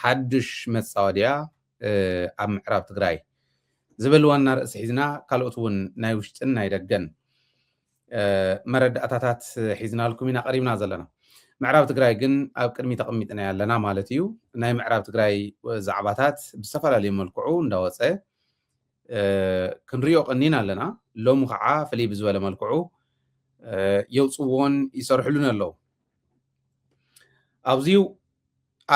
حدش متصاوديا ام معراب تግራይ زبل وانا رأس حزنا كالوتون نايوشتن نايدقن مردأتات حزنا لكم هنا قريبنا زلنا معراب تግራይ ግን ኣብ ቅድሚ ተቐሚጥና ያለና ማለት እዩ ናይ معراب تግራይ ዛዕባታት ብዝተፈላለዩ መልክዑ እንዳወፀ ክንሪኦ ቀኒና ኣለና ሎሙ ከዓ ፍልይ ብዝበለ መልክዑ የውፅዎን ይሰርሕሉን ኣለዉ ኣብዚዩ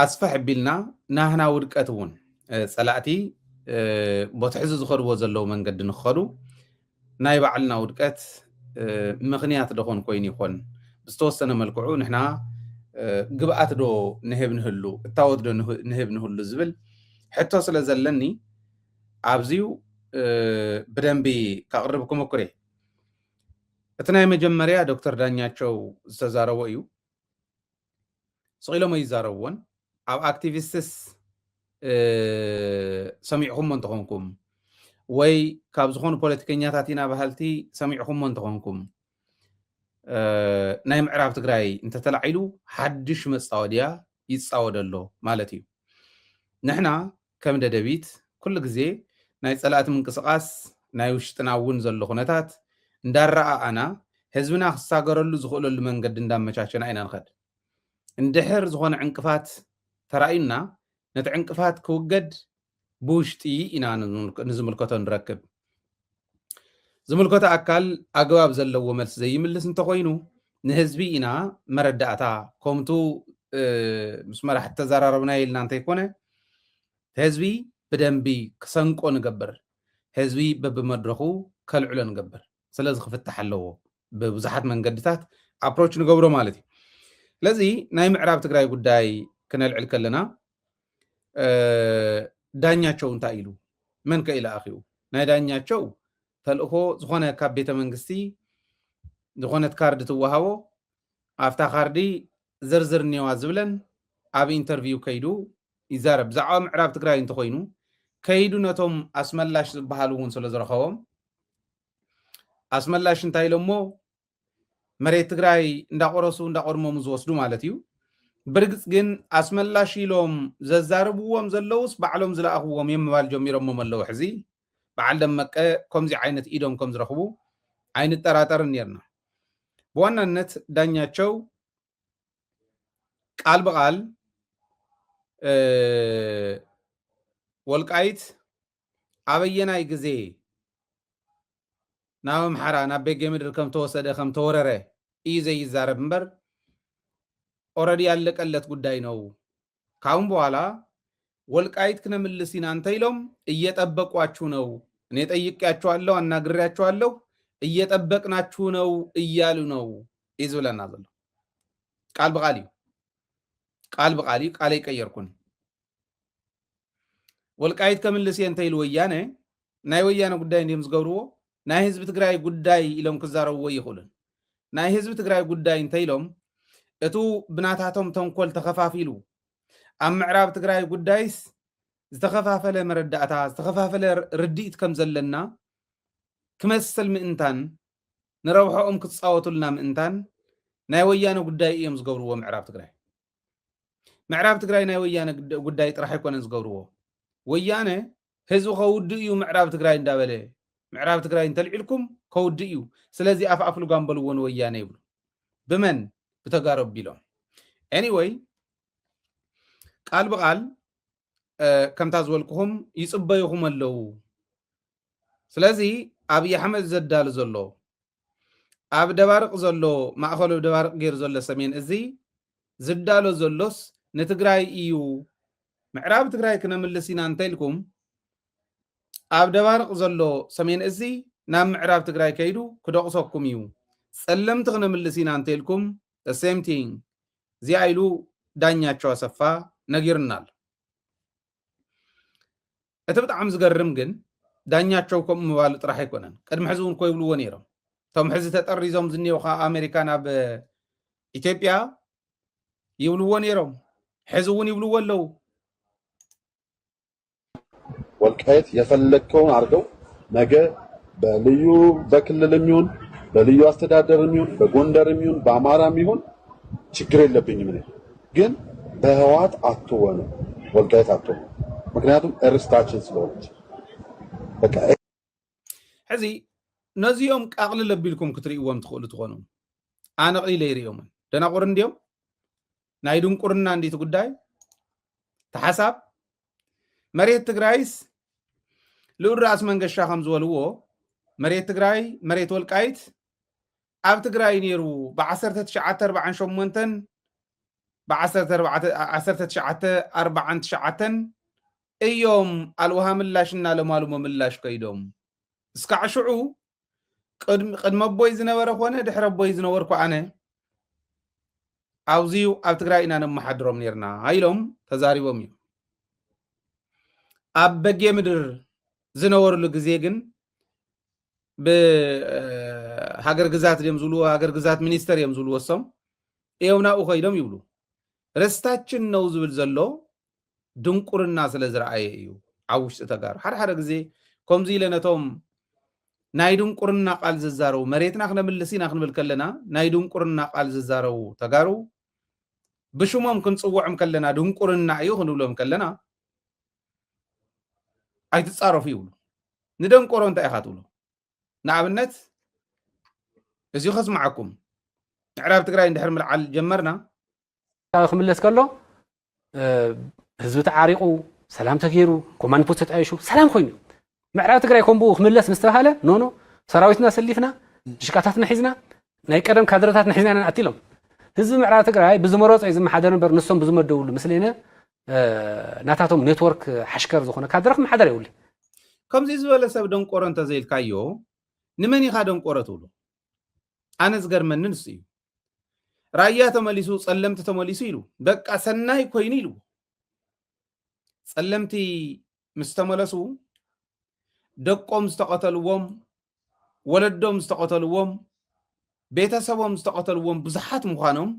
ኣስፋሕ ቢልና ናህና ውድቀት እውን ፀላእቲ ቦትሕዚ ዝኸድዎ ዘለዉ መንገዲ ንኽኸዱ ናይ ባዕልና ውድቀት ምኽንያት ደኾን ኮይኑ ይኾን ብዝተወሰነ መልክዑ ንሕና ግብኣት ዶ ንህብ ንህሉ እታወት ዶ ንህብ ንህሉ ዝብል ሕቶ ስለ ዘለኒ ኣብዚዩ ብደንቢ ካቅርብኩም እኩሬ እቲ ናይ መጀመርያ ዶክተር ዳኛቸው ዝተዛረቦ እዩ ስቂሎም ይዛረብዎን ኣብ ኣክቲቪስትስ ሰሚዕኹም እንትኾንኩም ወይ ካብ ዝኾኑ ፖለቲከኛታት ኢና ባህልቲ ሰሚዕኹም እንትኾንኩም ናይ ምዕራብ ትግራይ እንተተላዒሉ ሓድሽ መፃወድያ ይፃወደሎ ማለት እዩ ንሕና ከም ደደቢት ኩሉ ግዜ ናይ ፀላእቲ ምንቅስቃስ ናይ ውሽጥና እውን ዘሎ ኩነታት እንዳረኣኣና ህዝብና ክሳገረሉ ዝኽእለሉ መንገዲ እንዳመቻቸና ኢና ንኸድ እንድሕር ዝኾነ ዕንቅፋት ተራእዩና ነቲ ዕንቅፋት ክውገድ ብውሽጢ ኢና ንዝምልከቶ ንረክብ ዝምልከቶ ኣካል ኣግባብ ዘለዎ መልሲ ዘይምልስ እንተኮይኑ ንህዝቢ ኢና መረዳእታ ከምቱ ምስ መራሕቲ ተዘራረብና ኢልና እንተይኮነ ህዝቢ ብደንቢ ክሰንቆ ንገብር ህዝቢ በብመድረኹ ከልዕሎ ንገብር ስለዚ ክፍታሕ ኣለዎ ብብዙሓት መንገድታት ኣፕሮች ንገብሮ ማለት እዩ ስለዚ ናይ ምዕራብ ትግራይ ጉዳይ ክነልዕል ከለና ዳኛቸው እንታይ ኢሉ መን ከኢላ ኣኺኡ ናይ ዳኛቸው ተልእኮ ዝኾነ ካብ ቤተ መንግስቲ ዝኾነት ካርዲ ትወሃቦ ኣፍታ ካርዲ ዝርዝር ኔዋ ዝብለን ኣብ ኢንተርቪው ከይዱ ይዛረብ ብዛዕባ ምዕራብ ትግራይ እንተኮይኑ ከይዱ ነቶም ኣስመላሽ ዝበሃሉ እውን ስለ ዝረኸቦም ኣስመላሽ እንታይ ኢሎሞ መሬት ትግራይ እንዳቆረሱ እንዳቆድሞም ዝወስዱ ማለት እዩ ብርግፅ ግን ኣስመላሽ ኢሎም ዘዛርብዎም ዘለውስ ባዕሎም ዝለኣኽዎም የምባል ጀሚሮሞም ኣለዉ ሕዚ በዓል ደመቀ ከምዚ ዓይነት ኢዶም ከም ዝረኽቡ ኣይንጠራጠርን ነርና ብዋናነት ዳኛቸው ቃል በቃል ወልቃይት ኣበየናይ ግዜ ናብ ኣምሓራ ናብ ቤጌ ምድር ከም ተወሰደ ከም ተወረረ እዩ ዘይዛረብ እምበር ኦልሬዲ ያለቀለት ጉዳይ ነው ካሁን በኋላ ወልቃይት ክነምልስ ኢና እንተይሎም እየጠበቋችሁ ነው እኔ ጠይቄያችኋለሁ አናግሬያችኋለሁ እየጠበቅናችሁ ነው እያሉ ነው ይዝብለና ዘሎ ቃል በቃል ቃል ይቀየርኩን ወልቃይት ከምልስ እንተይሉ ወያነ ናይ ወያነ ጉዳይ እንዲም ዝገብርዎ ናይ ህዝቢ ትግራይ ጉዳይ ኢሎም ክዛረብዎ ይኽእሉን ናይ ህዝቢ ትግራይ ጉዳይ እንተይሎም እቱ ብናታቶም ተንኮል ተኸፋፊሉ ኣብ ምዕራብ ትግራይ ጉዳይስ ዝተኸፋፈለ መረዳእታ ዝተኸፋፈለ ርድኢት ከም ዘለና ክመስል ምእንታን ንረብሖኦም ክፃወቱልና ምእንታን ናይ ወያነ ጉዳይ እዮም ዝገብርዎ ምዕራብ ትግራይ ናይ ወያነ ጉዳይ ጥራሕ ኣይኮነን ዝገብርዎ ወያነ ህዝቢ ከውድ እዩ ምዕራብ ትግራይ እንዳበለ ምዕራብ ትግራይ እንተልዒልኩም ከውድ እዩ ስለዚ ኣፍኣፍሉ ጋንበልዎን ወያነ ይብሉ ብመን بتجارب بيلون anyway قال بقال كم تازولكم يصبيهم اللو سلازي ابي احمد زدال زلو اب دبارق زلو ماخلو دبارق غير زلو سمين ازي زدالو زلوس نتግራይ እዩ ምዕራብ ትግራይ ክነምልሲና እንተልኩም ኣብ ደባርቅ ዘሎ ሰሜን እዚ ናብ ምዕራብ ትግራይ ከይዱ ክደቕሰኩም እዩ ጸለምት ክነምልሲና እንተልኩም the same thing ዚ አይሉ ዳኛቸው አሰፋ ነጊርናል እቲ በጣም ዝገርም ግን ዳኛቸው ከም ምባል ጥራሕ አይኮነን ቀድም ሕዝቡን ኮይብልዎ ነይሮም ቶም ሕዝ ተጠሪዞም ዝኔውኻ አሜሪካ ናብ ኢትዮጵያ ይብልዎ ነይሮም ሕዝቡን ይብልዎ አለው ወልቃይት የፈለከውን አርገው ነገ በልዩ በክልልም ይሁን በልዩ አስተዳደርም ይሁን በጎንደርም ይሁን በአማራም ይሁን ችግር የለብኝም እኔ ግን በህዋት አትወኑ ወልቃይት አትሆንም። ምክንያቱም እርስታችን ስለሆነች በቃ ሕዚ ነዚኦም ቃቅልል ኣቢልኩም ክትርእይዎም ትኽእሉ ትኾኑ ኣነ ቕሊለ ይርኦምን ደናቁር እንዲኦም ናይ ድንቁርና እንዴት ጉዳይ ተሓሳብ መሬት ትግራይስ ልኡል ራስ መንገሻ ከም ዝበልዎ መሬት ትግራይ መሬት ወልቃይት ኣብ ትግራይ ነይሩ ብ1948 ብ1949 እዮም ኣልውሃ ምላሽ እናለማሉ መምላሽ ከይዶም እስካዕ ሽዑ ቅድመ ቦይ ዝነበረ ኮነ ድሕረ ቦይ ዝነበርኩ ኣነ ኣብዚዩ ኣብ ትግራይ ኢና ነመሓድሮም ነርና ኢሎም ተዛሪቦም እዮም ኣብ በጌ ምድር ዝነበሩሉ ግዜ ግን ብሃገር ግዛት እዮም ዝብልዎ ሃገር ግዛት ሚኒስተር እዮም ዝብልዎ እሶም እዮም ናብኡ ከይዶም ይብሉ ርስታችን ነው ዝብል ዘሎ ድንቁርና ስለ ዝረኣየ እዩ ኣብ ውሽጢ ተጋሩ ሓደ ግዜ ከምዚ ኢለ ነቶም ናይ ድንቁርና ቃል ዝዛረቡ መሬትና ክነምልስ ኢና ክንብል ከለና ናይ ድንቁርና ቃል ዝዛረቡ ተጋሩ ብሽሞም ክንፅውዖም ከለና ድንቁርና እዩ ክንብሎም ከለና ኣይትፃረፉ ይብሉ ንደንቆሮ እንታይ ኢኻ ትብሉ ንኣብነት እዚሁ ከስማዓኩም ምዕራብ ትግራይ እንድሕር ምልዓል ጀመርና ክምለስ ከሎ ህዝቢ ተዓሪቁ ሰላም ተገይሩ ኮማንድ ፖስት ተጣይሹ ሰላም ኮይኑ ምዕራብ ትግራይ ከምብኡ ክምለስ ምስተባሃለ ኖኖ ሰራዊትና ሰሊፍና ሽቃታትና ሒዝና ናይ ቀደም ካድረታትና ሒዝና ኣቲሎም ህዝቢ ምዕራብ ትግራይ ብዝመረፆ እዩ ዝመሓደር ነበር ንሶም ብዝመደብሉ ምስለና ናታቶም ኔትወርክ ሓሽከር ዝኾነ ካድረ ክመሓደር ይብሉ ከምዚ ዝበለ ሰብ ደንቆሮ እንተዘይልካዮ ንመን ኢኻ ደንቆሮ ትብሉ ኣነ ዝገርመኒ ንሱ እዩ ራያ ተመሊሱ ጸለምቲ ተመሊሱ ኢሉ በቃ ሰናይ ኮይኑ ኢሉ ጸለምቲ ምስ ተመለሱ ደቆም ዝተቀተልዎም ወለዶም ዝተቀተልዎም ቤተሰቦም ዝተቀተልዎም ብዙሓት ምዃኖም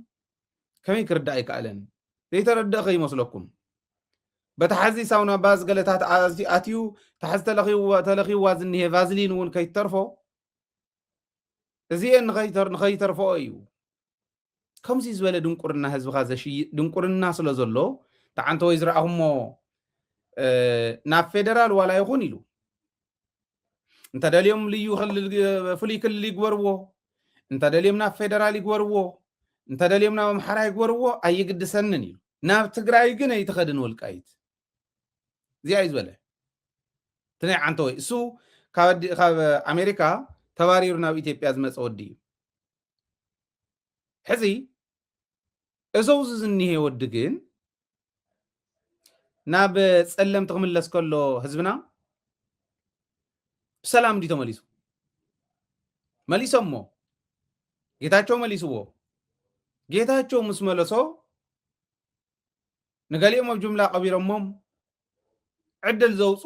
ከመይ ክርዳእ ኣይከኣለን ዘይተረድእ ከይመስለኩም በተሓዚ ሳውና ባዝ ገለታት ኣትዩ ተሓዝ ተለኺዋ ዝኒሄ ቫዝሊን እውን ከይተርፎ እዚአን ንኸይተርፎ እዩ ከምዚ ዝበለ ድንቁርና ህዝብኻ ዘሽይጥ ድንቁርና ስለ ዘሎ ተዓንተ ወይ ዝረኣኹሞ ናብ ፌደራል ዋላ ይኹን ኢሉ እንተደልዮም ልዩ ፍሉይ ክልል ይግበርዎ እንተደልዮም ናብ ፌደራል ይግበርዎ እንተደልዮም ናብ ኣምሓራ ይግበርዎ ኣይግድሰንን ኢሉ ናብ ትግራይ ግን ኣይትኸድን ወልቃይት እዚኣ እዩ ዝበለ እቲ ናይ ዓንተ ወይ እሱ ካብ ኣሜሪካ ተባሪሩ ናብ ኢትዮጵያ ዝመፀ ወዲ እዩ ሕዚ እዞው ዝኒሄ ወዲ ግን ናብ ጸለምቲ ክምለስ ከሎ ህዝብና ብሰላም እንዲ ተመሊሱ መሊሶሞ ጌታቸው መልስዎ ጌታቸው ምስ መለሶ ንገሊኦም ኣብ ጅምላ ቀቢሮሞም ዕድል ዘውፁ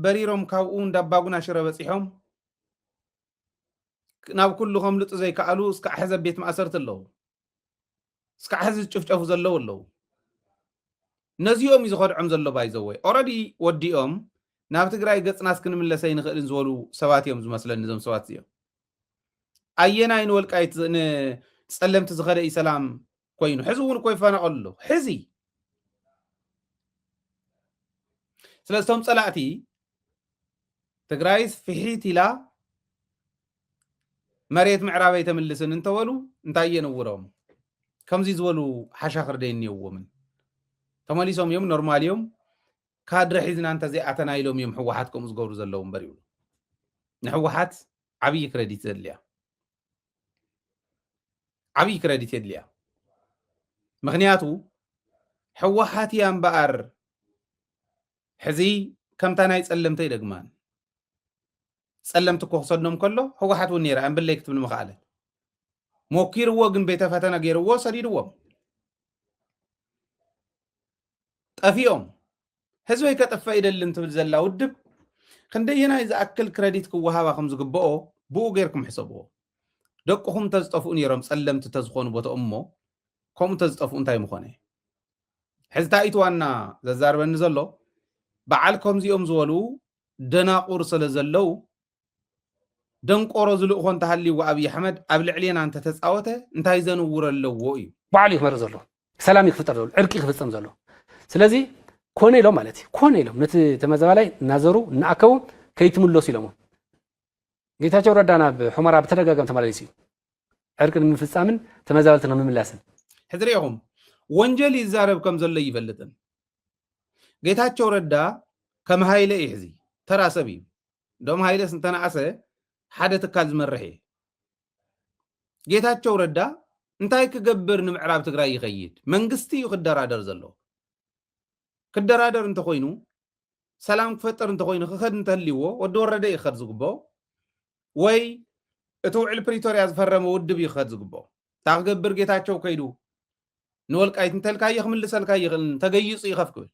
በሪሮም ካብኡ እንዳባጉና ሽረ በፂሖም ናብ ኩሉ ከምልጡ ዘይከኣሉ እስካዕ ሕዚ ቤት ማእሰርቲ ኣለዉ እስካዕ ሕዚ ዝጭፍጨፉ ዘለዉ ኣለዉ ነዚኦም እዩ ዝኸድዖም ዘሎ ባይዘወይ ኦረዲ ወዲኦም ናብ ትግራይ ገጽናስ ክንምለሰይ ንኽእልን ዝበሉ ሰባት እዮም ዝመስለኒ እዞም ሰባት እዚኦም ኣየናይ ንወልቃይት ንጸለምቲ ዝኸደ እዩ ሰላም ኮይኑ ሕዚ እውን እኮ ይፈናቀሉ ኣለዉ ሕዚ ስለዝቶም ጸላእቲ ትግራይስ ፍሒት ኢላ መሬት ምዕራበይ ተምልስን እንተበሉ እንታይ የንውሮም ከምዚ ዝበሉ ሓሻኽር ደይንየዎምን ተመሊሶም እዮም ኖርማል እዮም ካድረ ሒዝና እንተዘይኣተና ኢሎም እዮም ሕወሓት ከምኡ ዝገብሩ ዘለዉ እምበር ይብሉ ንሕወሓት ዓብዪ ክረዲት ዘድልያ ዓብዪ ክረዲት የድልያ ምክንያቱ ሕወሓት እያ እምበኣር ሕዚ ከምታ ናይ ጸለምተ ይደግማን ጸለምቲ እኮ ክሰድኖም ከሎ ሕወሓት እውን ነይራ እምብለይ ክትብል ምኽኣለት ሞኪርዎ ግን ቤተ ፈተና ገይርዎ ሰዲድዎም ጠፊኦም ህዝበይ ከጠፋ ይደልን ትብል ዘላ ውድብ ክንደየናይ ዝኣክል ክረዲት ክወሃባ ከም ዝግብኦ ብኡ ጌርኩም ሕሰብዎ ደቅኹም ተዝጠፍኡ ነይሮም ጸለምቲ ተዝኾኑ ቦትኦም እሞ ከምኡ ተዝጠፍኡ እንታይ ምኾነ ሕዚ ታኢት ዋና ዘዛርበኒ ዘሎ በዓል ከምዚኦም ዝበሉ ደናቁር ስለ ዘለው ደንቆሮ ዝልእኾ እንተሃልይዎ ኣብዪ ኣሕመድ ኣብ ልዕልና እንተተፃወተ እንታይ ዘንውር ኣለዎ እዩ ባዕሉ ይክመር ዘሎ ሰላም ይክፍጠር ዘሎ ዕርቂ ክፍፀም ዘሎ ስለዚ كون إلهم مالتي كون إلهم تمازبالي نازرو نأكو كي تملوا سيلهم جيتها ردنا بحمرة بترجع كم تمارسي أركن من في السامن تمازبالتنا من اللاسن حذريهم ወንጀል ይዛረብ ከም ዘሎ ይፈልጥን ጌታቸው ረዳ ከም ሃይለ ይሕዚ ተራሰብ እዩ ዶም ሃይለ ስንተናዓሰ ሓደ ትካል ዝመርሕ እዩ ጌታቸው ረዳ እንታይ ክገብር ንምዕራብ ትግራይ ይኸይድ መንግስቲ ይክደራደር ዘሎ ክደራደር እንተኮይኑ ሰላም ክፈጠር እንተኮይኑ ክኸድ እንተልይዎ ወዲ ወረደ ይኸድ ዝግቦ ወይ እቲ ውዕል ፕሪቶሪያ ዝፈረመ ውድብ ይኸድ ዝግቦ ታክገብር ጌታቸው ከይዱ نولقايت انتلكا يخمل لسلكا يخل تغيص يخفكل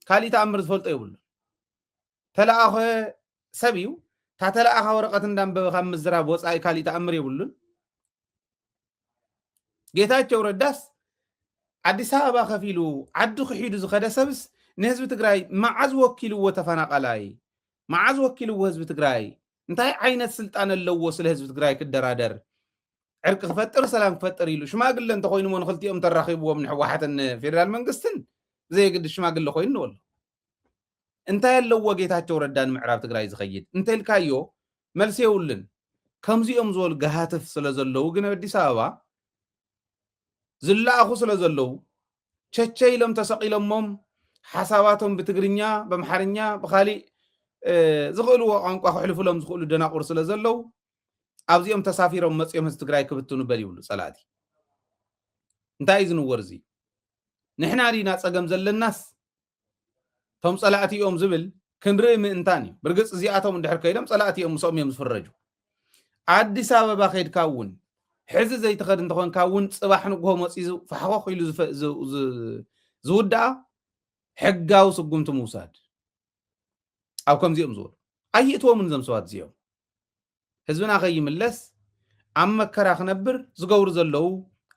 كالي تأمر زفلط يقول تلاخ سبيو تا تلاخ ورقه اندام بخمس زراب وصاي كالي تأمر يقول ጌታቸው ረዳስ አዲስ አበባ ከፊሉ አዱ ኺዱ ዝኸደ ሰብስ ንህዝብ ትግራይ ማዓዝ ወኪልዎ ተፈናቀላይ ማዓዝ ወኪልዎ ህዝብ ትግራይ እንታይ ዓይነት ስልጣን ኣለዎ ስለ ህዝብ ትግራይ ክደራደር عرق فطر سلام فطر يلو شماغل انت خوينو من خلتيهم تراخيبو من حواحتن فيدرال منغستن زي قد شماغل خوين ولا انت يلو ጌታቸው ረዳን ምዕራብ ትግራይ ዝኸይድ እንተ ልካዮ መልስ ይውልን ከምዚኦም ዞል ጋሃትፍ ስለዘለው ግን አዲስ አበባ ዝላአኹ ስለዘለው ቸቸይሎም ተሰቂሎሞም ሓሳባቶም በትግርኛ በመሐርኛ በኻሊ ዝኽእልዎ ቋንቋ ክሕልፉሎም ዝኽእሉ ደናቁር ስለዘለው ኣብዚኦም ተሳፊሮም መጽዮም ህዝብ ትግራይ ክብትኑ በል ይብሉ ጸላቲ እንታይ ዝንወርዚ ንሕና ዲና ጸገም ዘለናስ ቶም ጸላእቲኦም ዝብል ክንርኢ ምእንታን እዩ ብርግጽ እዚኣቶም እንድሕር ከይዶም ጸላእቲኦም ምሶም እዮም ዝፍረጁ አዲስ አበባ ከይድካውን ሕዚ ዘይተኸድ እንተኾንካውን ጽባሕ ንግሆ መጽዩ ፈሕኾ ኢሉ ዝውዳኣ ሕጋዊ ስጉምቲ ምውሳድ ኣብ ከምዚኦም ዝወሉ ኣይእትዎምን ዘም ሰዋት እዚኦም ህዝብና ከይምለስ ኣብ መከራ ክነብር ዝገብሩ ዘለው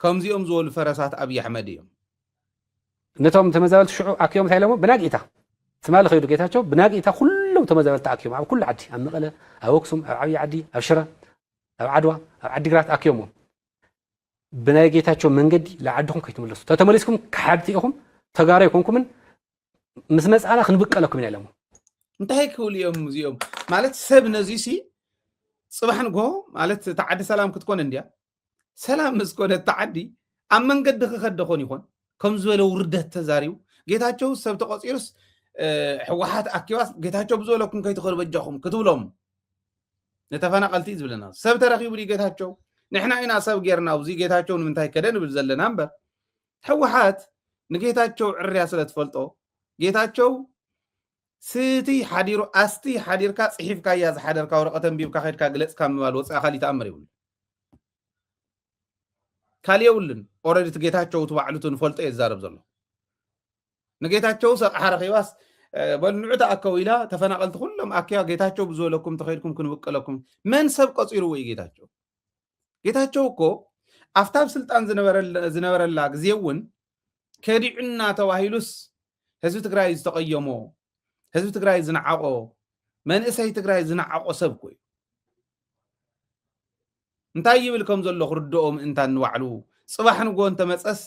ከምዚኦም ዝበሉ ፈረሳት ኣብይ ኣሕመድ እዮም ነቶም ተመዛበልቲ ሽዑ ኣክዮም ታይለሞ ብናጊታ ትማል ኸይዱ ጌታቸው ብናጊታ ኩሎም ተመዛበልቲ ኣክዮም ኣብ ኩሉ ዓዲ ኣብ መቐለ ኣብ ኣክሱም ኣብ ዓብይ ዓዲ ኣብ ሽረ ኣብ ዓድዋ ኣብ ዓዲግራት ኣክዮሞም ብናይ ጌታቸው መንገዲ ለዓድኹም ከይትመለሱ ተተመለስኩም ከሓድቲ ኢኹም ተጋሩ ይኮንኩምን ምስ መጻና ክንብቀለኩም ኢና ኢሎም እንታይ ክብል እዮም እዚኦም ማለት ሰብ ነዚሲ صباح نقول مالت تعدي سلام كتكون انديا سلام مسكون التعدي أم من قد خد خون يكون كم زوله ورده تزاريو جيتاچو سب تقصيرس حواحات اكيواس جيتاچو بزولكم كي تخرب بجاهم كتبلهم نتفنقلتي زبلنا سب ترخيب لي جيتاچو نحنا هنا سب غيرنا وزي جيتاچو منتاي كدن بزلنا نمبر حواحات نجيتاچو عريا سلتفلطو جيتاچو ستي حديرو استي حديركا صحيفكا ياز حدركا ورقتن بيبكا خيدكا غلص كامبال وصا خالي تامر يول كالي يولن اوريدي تጌታቸው ተባዕሉትን ፈልጦ ይዛረብ ዘሎ ንጌታቸው ሰቅሐረ ኺዋስ በልንዑታ አከውይላ ተፈናቀልት ሁሉም አከያ ጌታቸው ብዙለኩም ተኸይድኩም ክንብቀለኩም መን ሰብ ቀጽሩ ወይ ጌታቸው እኮ አፍታብ ስልጣን ዝነበረላ ግዚውን ከዲዕና ተዋሂሉስ ህዝብ ትግራይ ዝተቀየሞ ህዝብ ትግራይ ዝነዓቆ መንእሰይ ትግራይ ዝነዓቆ ሰብ ኮይ እንታይ ይብል ከም ዘሎ ክርድኦም እንታን ዋዕሉ ጽባሕ ንጎን ተመጸስ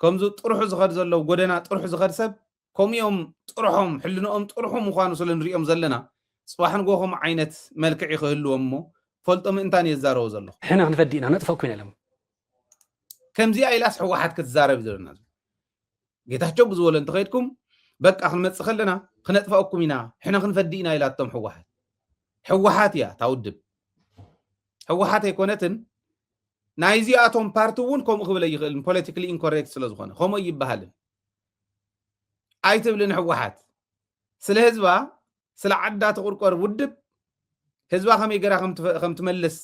ከምዙ ጥሩሕ ዝኸድ ዘሎ ጎደና ጥሩሕ ዝኸድ ሰብ ከምዮም ጥሩሖም ሕልኖኦም ጥሩሖም ምዃኑ ስለንሪኦም ዘለና ጽባሕ ንጎኹም ዓይነት መልክዕ ይኽህልዎም እሞ ፈልጦም እንታን የዛረቡ ዘሎ ሕና ክንፈዲና ነጥፈኩ ኢና ለም ከምዚ አይላስ ሕዋሓት ክትዛረብ ዘለና ጌታቸው ብዙወለ እንተኸይድኩም በቃ ክንመጽእ ከለና ክነጥፈኩም ኢና ሕና ክንፈዲና ኢላቶም ሕዋሓት ያ ታውድብ ሕዋሓት ኣይኮነትን ናይዚኣቶም ፓርቲውን ከምኡ ክብል ይኽእል ፖለቲካሊ ኢንኮሬክት ስለዝኾነ ከምኡ ይበሃል ኣይትብልን ሕዋሓት ስለ ህዝባ ስለ ዓዳ ተቁርቆር ውድብ ህዝባ ከመይ ገራ ከም ትመልስ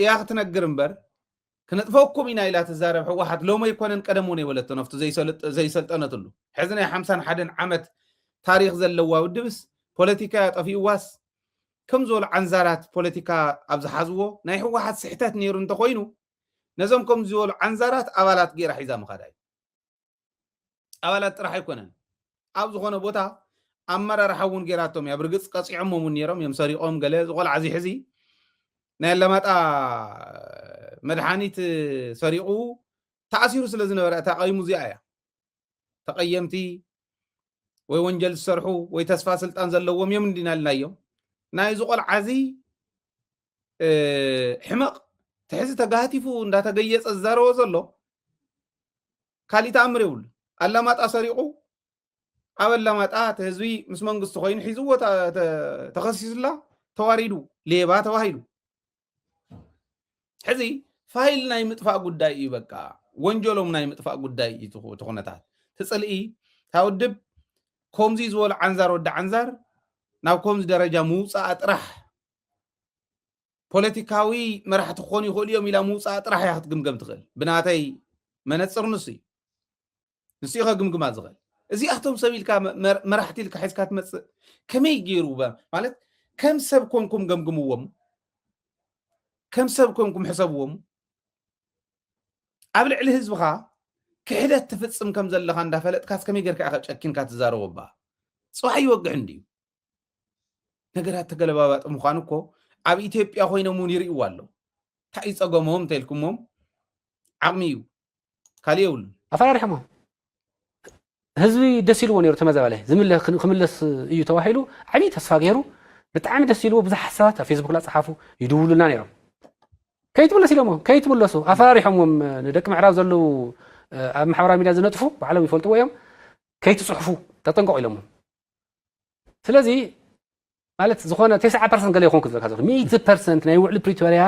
እያ ክትነግር እምበር ክነጥፈኩም ኢና ኢላ ትዛረብ ሕዋሓት ሎሞ ይኮነን ቀደም እውን የወለቶ ነፍቱ ዘይሰልጠነትሉ ሕዚ ናይ 51 ዓመት ታሪክ ዘለዋ ውድብስ ፖለቲካ ጠፊዋስ ከም ዝበሉ ዓንዛራት ፖለቲካ ኣብ ዝሓዝዎ ናይ ሕዋሓት ስሕተት ነይሩ እንተኮይኑ ነዞም ከም ዝበሉ ዓንዛራት ኣባላት ገይራ ሒዛ ምኻዳ እዩ ኣባላት ጥራሕ ኣይኮነን ኣብ ዝኾነ ቦታ ኣመራርሓ እውን ገይራቶም እያ ብርግፅ ቀፂዖሞም እውን ነይሮም እዮም ሰሪቆም ገለ ዝቆልዓ እዚ ሕዚ ናይ ኣለማጣ መድሓኒት ሰሪቁ ተኣሲሩ ስለ ዝነበረ ተቐይሙ እዚኣ እያ ተቀየምቲ ወይ ወንጀል ዝሰርሑ ወይ ተስፋ ስልጣን ዘለዎም እዮም እንዲና ልናዮም ናይ ዝቆልዓዚ ሕመቕ ትሕዚ ተጋህቲፉ እንዳተገየፀ ዝዛረቦ ዘሎ ካሊእ ተኣምር የብሉ ኣላማጣ ሰሪቁ ኣብ ኣላማጣ ህዝቢ ምስ መንግስቲ ኮይኑ ሒዝዎ ተኸሲሱላ ተዋሪዱ ሌባ ተባሂሉ ሕዚ ፋይል ናይ ምጥፋእ ጉዳይ እዩ በቃ ወንጀሎም ናይ ምጥፋእ ጉዳይ እዩ ትኹነታት ትፅልኢ ታውድብ ከምዚ ዝበሉ ዓንዛር ወዲ ዓንዛር ናብ ከምዚ ደረጃ ምውፃእ ጥራሕ ፖለቲካዊ መራሕቲ ክኾኑ ይኽእሉ እዮም ኢላ ምውፃእ ጥራሕ እያ ክትግምገም ትኽእል ብናተይ መነፅር ንሱ ኢኻ ግምግማ ዝኽእል እዚኣቶም ሰብ ኢልካ መራሕቲ ኢልካ ሒዝካ ትመፅእ ከመይ ገይሩ ማለት ከም ሰብ ኮንኩም ገምግምዎም ከም ሰብ ኮንኩም ሕሰብዎም ኣብ ልዕሊ ህዝብኻ ክሕደት ትፍፅም ከም ዘለኻ እንዳፈለጥካስ ከመይ ጌርካ ኢኻ ጨኪንካ ትዛረቦባ ፅባሕ ይወግሕ እንድዩ ነገራት ተገለባባጥ ምዃኑ እኮ ኣብ ኢትዮጵያ ኮይኖም እውን ይርእይዎ ኣለዉ እንታይ እዩ ፀገሞም እንተኢልኩሞም ዓቕሚ እዩ ካሊእ የብሉን ኣፈራሪሖሞ ህዝቢ ደስ ኢልዎ ነይሩ ተመዛበለ ክምለስ እዩ ተባሂሉ ዓብዪ ተስፋ ገይሩ ብጣዕሚ ደስ ኢልዎ ብዙሓት ሰባት ኣብ ፌስቡክ ላፀሓፉ ይድውሉና ነይሮም ከይትምለስ ኢሎሞ ከይትምለሱ ኣፈራሪሖምዎም ንደቂ ምዕራብ ዘለው ኣብ ማሕበራዊ ሚድያ ዝነጥፉ ባዕሎም ይፈልጥዎ እዮም ከይትፅሕፉ ተጠንቀቁ ኢሎሞ ስለዚ ማለት ዝኾነ 90% ገለ ይኾን ክትበልካ ዘሎ 100% ናይ ውዕሊ ፕሪቶርያ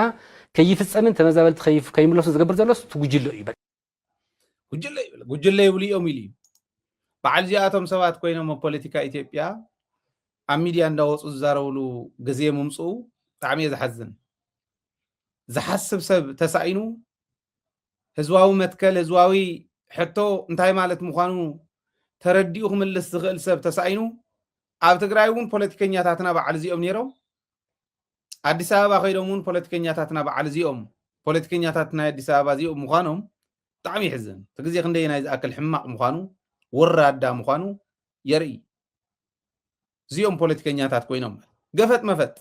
ከይፍፀምን ተመዛበልቲ ከይምለሱ ዝገብር ዘሎስ ትጉጅለ እዩ ጉጅለ ይብሉ እዮም ኢሉ በዓል እዚኣቶም ሰባት ኮይኖም ኣብ ፖለቲካ ኢትዮጵያ ኣብ ሚድያ እንዳወፁ ዝዛረብሉ ግዜ ምምፅኡ ብጣዕሚ እየ ዝሓዝን ዝሓስብ ሰብ ተሳኢኑ ህዝባዊ መትከል ህዝባዊ ሕቶ እንታይ ማለት ምዃኑ ተረዲኡ ክምልስ ዝኽእል ሰብ ተሳኢኑ ኣብ ትግራይ እውን ፖለቲከኛታትና በዓል እዚኦም ነይሮም ኣዲስ ኣበባ ከይዶም እውን ፖለቲከኛታትና በዓል እዚኦም ፖለቲከኛታት ናይ ኣዲስ ኣበባ እዚኦም ምዃኖም ብጣዕሚ ይሕዝን እቲ ግዜ ክንደይ ናይ ዝኣክል ሕማቕ ምዃኑ ወራዳ ምዃኑ የርኢ እዚኦም ፖለቲከኛታት ኮይኖም ገፈጥ መፈጥ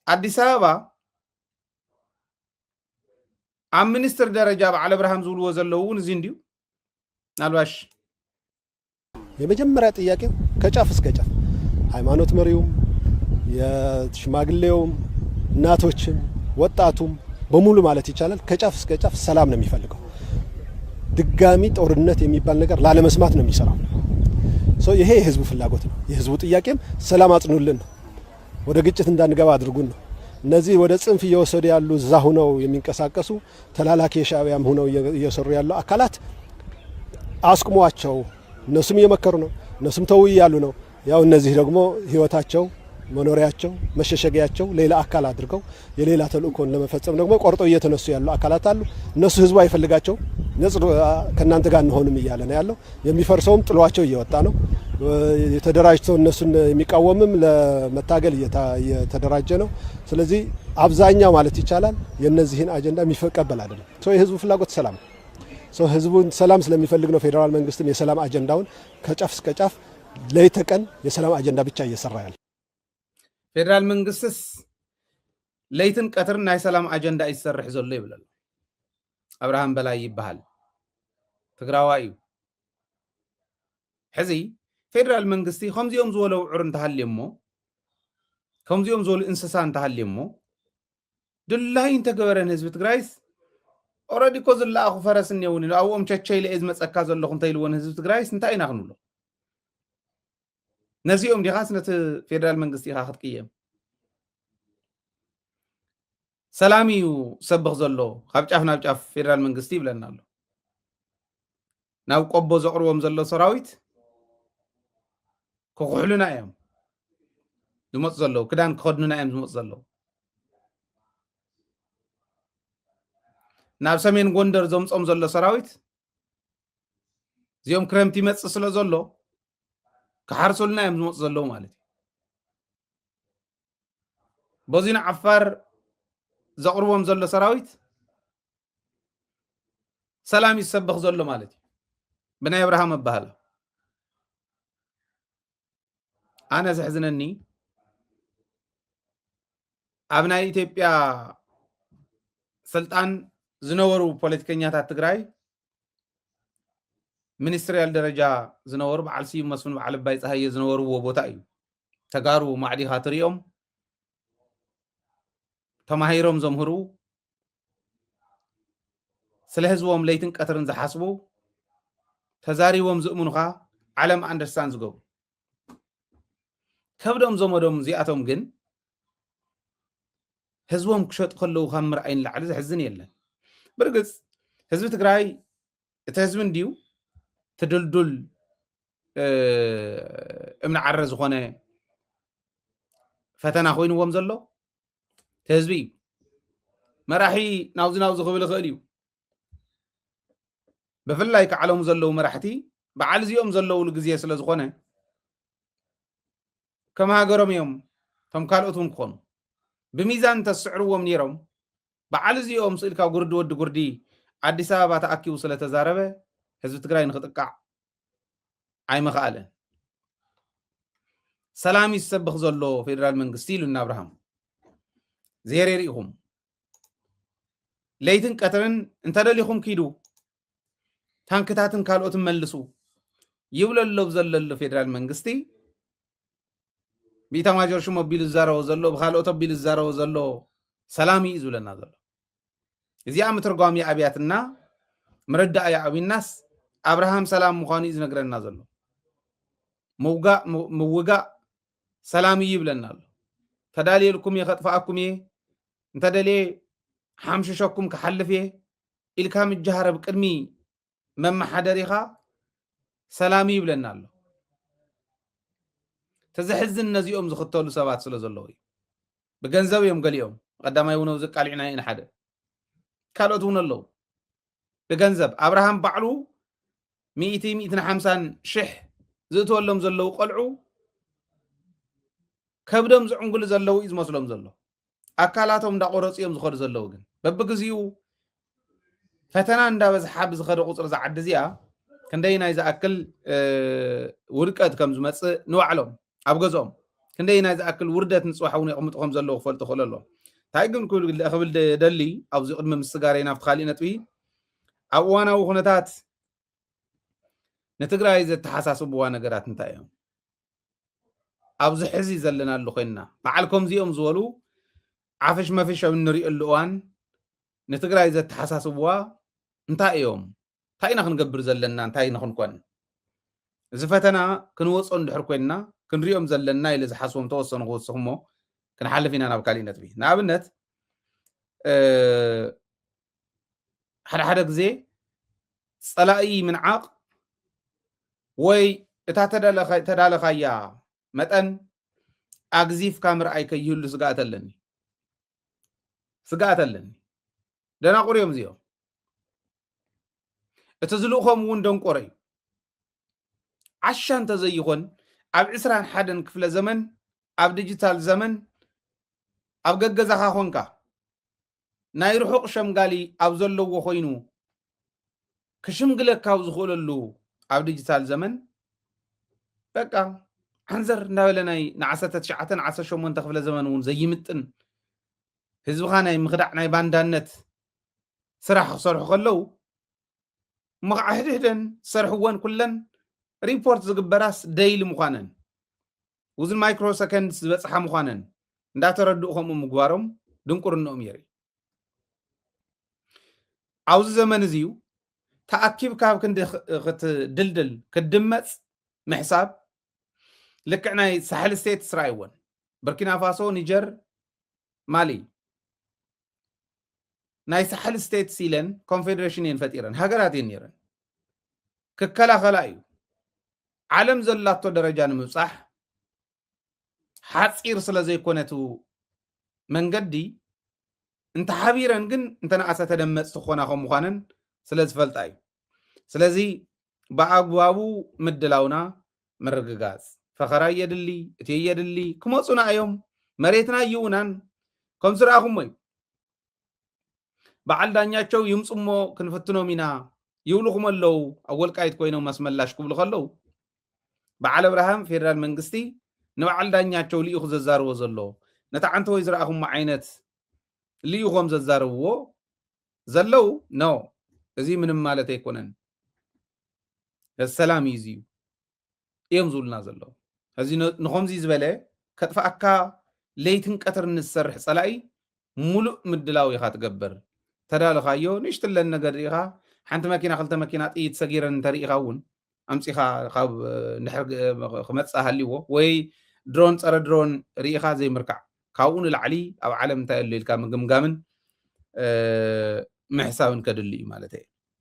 ኣዲስ ኣበባ ኣብ ሚኒስትር ደረጃ በዓል አብርሃም ዝብልዎ ዘለዉ እውን እዚ እንዲሁ ናልባሽ የመጀመሪያ ጥያቄው ከጫፍ እስከ ጫፍ ሃይማኖት መሪውም የሽማግሌውም እናቶችም ወጣቱም በሙሉ ማለት ይቻላል ከጫፍ እስከ ጫፍ ሰላም ነው የሚፈልገው ድጋሚ ጦርነት የሚባል ነገር ላለመስማት ነው የሚሰራው ይሄ የህዝቡ ፍላጎት ነው የህዝቡ ጥያቄም ሰላም አጽኑልን ወደ ግጭት እንዳንገባ አድርጉን ነው እነዚህ ወደ ጽንፍ እየወሰዱ ያሉ ዛሁ ነው የሚንቀሳቀሱ ተላላኪ የሻዕቢያም ሆነው እየሰሩ ያሉ አካላት አስቁሟቸው እነሱም እየመከሩ ነው እነሱም ተው ይያሉ ነው ያው እነዚህ ደግሞ ህይወታቸው መኖሪያቸው መሸሸጊያቸው ሌላ አካል አድርገው የሌላ ተልእኮን ለመፈጸም ደግሞ ቆርጠው እየተነሱ ያሉ አካላት አሉ እነሱ ህዝቡ አይፈልጋቸው ነጽሩ ከናንተ ጋር እንሆንም ይያለ ነው ያለው የሚፈርሰውም ጥሏቸው እየወጣ ነው የተደራጅተው እነሱን የሚቃወምም ለመታገል እየተደራጀ ነው ስለዚህ አብዛኛው ማለት ይቻላል የነዚህን አጀንዳ የሚፈቀበል አይደለም የህዝቡ ፍላጎት ሰላም ህዝቡን ሰላም ስለሚፈልግ ነው ፌደራል መንግስትም የሰላም አጀንዳውን ከጫፍ እስከ ጫፍ ለይተቀን የሰላም አጀንዳ ብቻ እየሰራ ያለ ፌደራል መንግስትስ ለይትን ቀትርን ናይ ሰላም አጀንዳ ይሰርሕ ዘሎ ይብላል አብርሃም በላይ ይባሃል ትግራዋይ እዩ ሕዚ ፌደራል መንግስቲ ከምዚኦም ዝበለው ዑር እንተሃልየሞ ከምዚኦም ዝበሉ እንስሳ እንተሃልየሞ ድላይ እንተገበረን ህዝቢ ትግራይስ ኦሬዲ ኮ ዝላኣኹ ፈረስ እኒውን ኣብኦም ቸቸይ ለእዝ መፀካ ዘለኹ እንተይልዎን ህዝቢ ትግራይስ እንታይ ኢና ክንብሎ ነዚኦም ዲኻስ ነቲ ፌደራል መንግስቲ ኢኻ ክትቅየም ሰላም እዩ ሰብኽ ዘሎ ካብ ጫፍ ናብ ጫፍ ፌደራል መንግስቲ ይብለና ኣሎ ናብ ቆቦ ዘቕርቦም ዘሎ ሰራዊት ክኩሕሉና እዮም ዝመፁ ዘለዉ ክዳን ክኸድኑና እዮም ዝመፁ ዘለዉ ናብ ሰሜን ጎንደር ዘምፆም ዘሎ ሰራዊት እዚኦም ክረምቲ ይመፅእ ስለ ዘሎ ክሓርሱልና እዮም ዝመፁ ዘለዉ ማለት እዩ በዚና ዓፋር ዘቕርቦም ዘሎ ሰራዊት ሰላም ይሰብኽ ዘሎ ማለት እዩ ብናይ አብርሃም ኣባህላ ኣነ ዘሕዝነኒ ኣብ ናይ ኢትዮጵያ ስልጣን ዝነበሩ ፖለቲከኛታት ትግራይ ሚኒስትሪያል ደረጃ ዝነበሩ በዓል ስዩም መስፍን በዓል ባይ ፀሃየ ዝነበርዎ ቦታ እዩ ተጋሩ ማዕዲኻ ትሪኦም ተማሂሮም ዘምህሩ ስለ ህዝቦም ለይትን ቀትርን ዝሓስቡ ተዛሪቦም ዝእምኑኻ ዓለም አንደርስታንድ ዝገብሩ ከብዶም ዘመዶም እዚኣቶም ግን ህዝቦም ክሸጡ ከለዉ ካብ ምርኣይን ላዕሊ ዝሕዝን የለን ብርግፅ ህዝቢ ትግራይ እቲ ህዝቢ እንድዩ ትድልዱል እምኒ ዓረ ዝኾነ ፈተና ኮይንዎም ዘሎ እቲ ህዝቢ እዩ መራሒ ናብዚ ናብዚ ክብል ይኽእል እዩ ብፍላይ ከዓለሙ ዘለዉ መራሕቲ በዓል እዚኦም ዘለውሉ ግዜ ስለ ዝኾነ ከም ሃገሮም እዮምቶም ካልኦት እውን ክኾኑ ብሚዛን ተስዕርዎም ነይሮም በዓል እዚኦም ስኢልካ ጉርዲ ወዲ ጉርዲ ኣዲስ ኣበባ ተኣኪቡ ስለ ተዛረበ ህዝቢ ትግራይ ንኽጥቃዕ ኣይምኽኣለን ሰላም ይሰብኽ ዘሎ ፌደራል መንግስቲ ኢሉ እናብርሃም ዜር የርኢኹም ለይትን ቀትርን እንተደሊኹም ኪዱ ታንክታትን ካልኦትን መልሱ ይብለሎ ዘለሎ ፌደራል መንግስቲ ቢታማጆር ሹም ኣቢሉ ዝዛረቦ ዘሎ ብካልኦት ኣቢሉ ዝዛረቦ ዘሎ ሰላም እዩ ዝብለና ዘሎ እዚኣ ምትርጓሚ ኣብያትና ምርዳእያ ኣብናስ አብርሃም ሰላም ምዃኑ እዩ ዝነግረና ዘሎ ምውጋእ ሰላም እዩ ይብለና ኣሎ ተዳልየልኩም የኸጥፋኣኩም እየ እንተደልየ ሓምሽሸኩም ክሓልፍ እየ ኢልካ ምጃሃረብ ቅድሚ መማሓደሪኻ ሰላም እዩ ይብለና ኣሎ ተዘሕዝን ነዚኦም ዝኽተሉ ሰባት ስለ ዘለዉ እዩ ብገንዘብ እዮም ገሊኦም ቀዳማይ እውን ኣብዚ ቃሊዕና ኢና ሓደ ካልኦት እውን ኣለዉ ብገንዘብ አብርሃም ባዕሉ 150 ሽሕ ዝእትወሎም ዘለዉ ቆልዑ ከብዶም ዝዕንጉሉ ዘለዉ እዩ ዝመስሎም ዘሎ ኣካላቶም እንዳቆረፁ እዮም ዝኸዱ ዘለዉ ግን በብግዚኡ ፈተና እንዳበዝሓ ብዝኸደ ቁፅሪ ዝዓዲ እዚኣ ክንደይ ናይ ዝኣክል ውድቀት ከም ዝመፅእ ንባዕሎም ኣብ ገዝኦም ክንደይ ናይ ዝኣክል ውርደት ንፅዋሕ እውን የቕምጡ ከም ዘለዉ ክፈልጡ ክእሉ ኣሎ እንታይ ግን ክብል ደሊ ኣብዚ ቅድሚ ምስጋር ናብቲ ካሊእ ነጥቢ ኣብ እዋናዊ ኩነታት ንትግራይ ዘተሓሳስብዋ ነገራት እንታይ እዮም ኣብዚ ሕዚ ዘለናሉ ኮይንና በዓል ከምዚኦም ዝበሉ ዓፍሽ መፍሽ ኣብ እንሪእሉ እዋን ንትግራይ ዘተሓሳስብዋ እንታይ እዮም እንታይ ኢና ክንገብር ዘለና እንታይ ኢና ክንኮን እዚ ፈተና ክንወፆ እንድሕር ኮይንና ክንሪኦም ዘለና ኢለ ዝሓስቦም ተወሰኑ ክወስኹ እሞ ክንሓልፍ ኢና ናብ ካሊእ ነጥቢ ንኣብነት ሓደ ግዜ ፀላኢ ምንዓቕ ወይ እታ ተዳለኻያ መጠን ኣግዚፍካ ምርኣይ ከይህሉ ስጋኣት ኣለኒ ደናቁር እዮም እዚኦም እቲ ዝልእኾም እውን ደንቆረ እዩ ዓሻ እንተዘይኾን ኣብ 21 ክፍለ ዘመን ኣብ ዲጂታል ዘመን ኣብ ገገዛኻ ኮንካ ናይ ርሑቕ ሸምጋሊ ኣብ ዘለዎ ኮይኑ ክሽምግለካ ኣብ ዝኽእለሉ ኣብ ዲጂታል ዘመን በቃ ሓንዘር እንዳበለ ናይ ን19 18 ክፍለ ዘመን እውን ዘይምጥን ህዝብኻ ናይ ምኽዳዕ ናይ ባንዳነት ስራሕ ክሰርሑ ከለዉ መቕዓ ሕድሕደን ዝሰርሕወን ኩለን ሪፖርት ዝግበራስ ደይሊ ምዃነን ውዝን ማይክሮ ሰከንድ ዝበፅሓ ምዃነን እንዳተረድኡ ከምኡ ምግባሮም ድንቁርንኦም የርኢ ኣብዚ ዘመን እዚዩ ተኣኪብካ ኣብ ክንዲ ክትድልድል ክትድመፅ ምሕሳብ ልክዕ ናይ ሳሕል ስቴትስ ረኣይዎን በርኪና ፋሶ ኒጀር ማሊ ናይ ሳሕል ስቴትስ ኢለን ኮንፌደሬሽን እየን ፈጢረን ሃገራት እየን ነይረን ክከላኸላ እዩ ዓለም ዘላቶ ደረጃ ንምብፃሕ ሓፂር ስለ ዘይኮነቱ መንገዲ እንተሓቢረን ግን እንተነኣሰ ተደመፅቲ ክኾና ከም ምዃነን ስለ ዝፈልጣ እዩ ስለዚ ብኣግባቡ ምድላውና ምርግጋፅ ፈኸራ የድሊ እቲ የድሊ ክመፁና እዮም መሬትና ይውናን ከም ዝረኣኹም እዩ በዓል ዳኛቸው ይምፁ እሞ ክንፍትኖም ኢና ይብልኹም ኣለዉ ኣብ ወልቃይት ኮይኖም መስመላሽ ክብሉ ከለዉ በዓል አብርሃም ፌደራል መንግስቲ ንበዓል ዳኛቸው ልኢኹ ዘዛርቦ ዘሎ ነታ ዓንተ ወይ ዝረኣኹም ዓይነት ልኢኹም ዘዛርብዎ ዘለው ኖ እዚ ምንም ማለት ኣይኮነን السلام يزيو يمزولنا زلو هذه نخمزي زبالة كتفأكا ليتن كتر نسرح صلاي ملؤ مدلاوي خات قبر تدال خايو نشتل لنا قريخا حانت ماكينة خلت ماكينة ايد سجيرا تريخاون امسيخا خاب نحرق خمس اهليو وي درون صار درون ريخا زي مركع كاون العلي او علم تاع اللي كان مقمقامن محساون كدلي مالتي